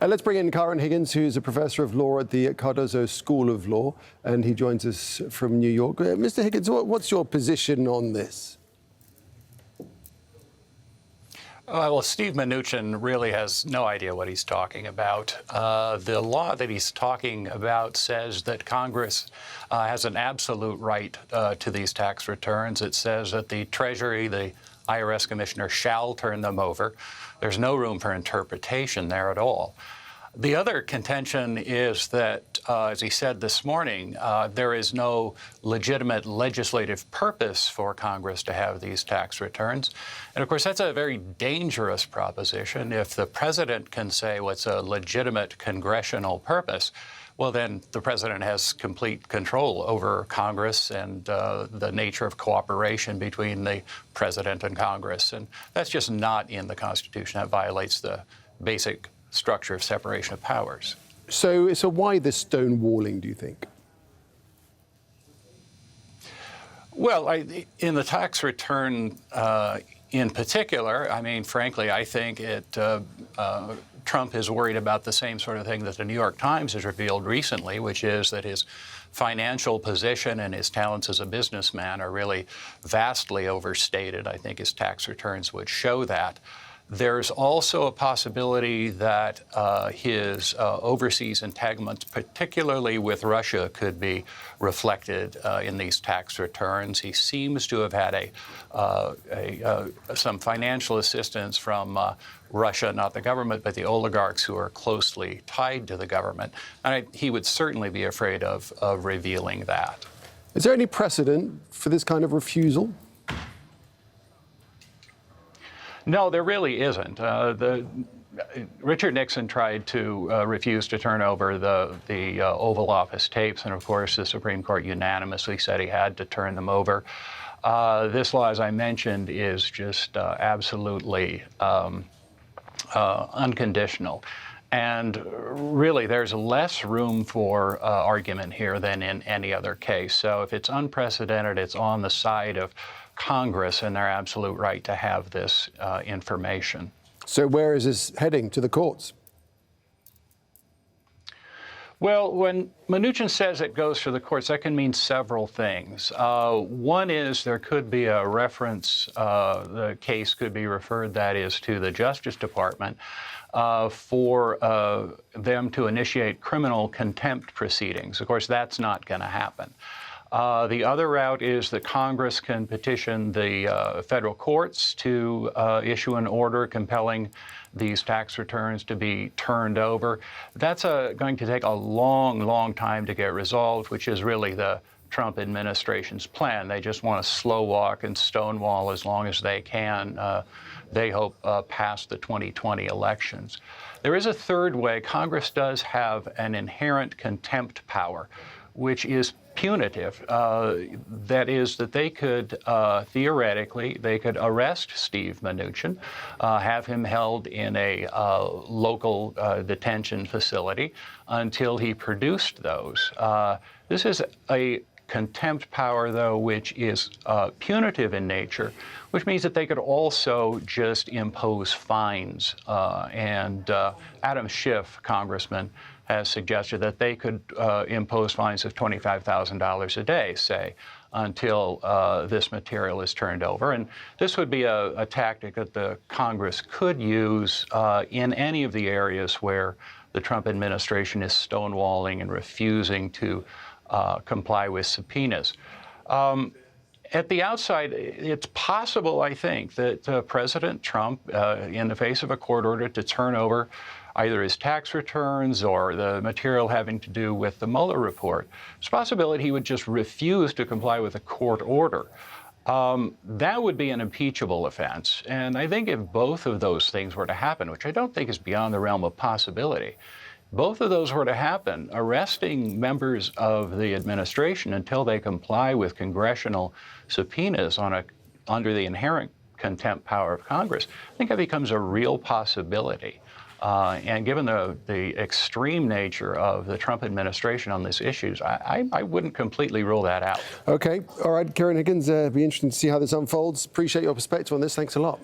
Let's bring in Kyron Huigens, who's a professor of law at the Cardozo School of Law, and he joins us from New York. Mr. Higgins, what's your position on this? Well, Steve Mnuchin really has no idea what he's talking about. The law that he's talking about says that Congress has an absolute right to these tax returns. It says that the Treasury, the IRS commissioner, shall turn them over. There's no room for interpretation there at all. The other contention is that, as he said this morning, there is no legitimate legislative purpose for Congress to have these tax returns. And of course, that's a very dangerous proposition. If the president can say what's a legitimate congressional purpose, well, then the president has complete control over Congress and the nature of cooperation between the president and Congress. And that's just not in the Constitution. That violates the basic structure of separation of powers. So why this stonewalling, do you think? Well, in the tax return in particular, I mean, frankly, I think Trump is worried about the same sort of thing that the New York Times has revealed recently, which is that his financial position and his talents as a businessman are really vastly overstated. I think his tax returns would show that. There's also a possibility that his overseas entanglements, particularly with Russia, could be reflected in these tax returns. He seems to have had some financial assistance from Russia, not the government, but the oligarchs who are closely tied to the government. And he would certainly be afraid of revealing that. Is there any precedent for this kind of refusal? No, there really isn't. Richard Nixon tried to refuse to turn over the Oval Office tapes, and of course the Supreme Court unanimously said he had to turn them over. This law, as I mentioned, is just absolutely unconditional. And really, there's less room for argument here than in any other case. So if it's unprecedented, it's on the side of Congress and their absolute right to have this information. So where is this heading? To the courts? Well, when Mnuchin says it goes to the courts, that can mean several things. One is there could be a reference, the case could be referred, that is, to the Justice Department for them to initiate criminal contempt proceedings. Of course, that's not going to happen. The other route is that Congress can petition the federal courts to issue an order compelling these tax returns to be turned over. That's going to take a long, long time to get resolved, which is really the Trump administration's plan. They just want to slow walk and stonewall as long as they can, they hope, past the 2020 elections. There is a third way. Congress does have an inherent contempt power, which is punitive. That is, that they could, theoretically, they could arrest Steve Mnuchin, have him held in a local detention facility until he produced those. This is a contempt power, though, which is punitive in nature, which means that they could also just impose fines. Adam Schiff, congressman, has suggested that they could impose fines of $25,000 a day, say, until this material is turned over. And this would be a tactic that the Congress could use in any of the areas where the Trump administration is stonewalling and refusing to comply with subpoenas. At the outside, it's possible, I think, that President Trump, in the face of a court order to turn over either his tax returns or the material having to do with the Mueller report, it's a possibility he would just refuse to comply with a court order. That would be an impeachable offense. And I think if both of those things were to happen, which I don't think is beyond the realm of possibility, both of those were to happen, arresting members of the administration until they comply with congressional subpoenas under the inherent contempt power of Congress, I think that becomes a real possibility. And given the extreme nature of the Trump administration on these issues, I wouldn't completely rule that out. Okay. All right, Kyron Huigens, it'll be interesting to see how this unfolds. Appreciate your perspective on this. Thanks a lot.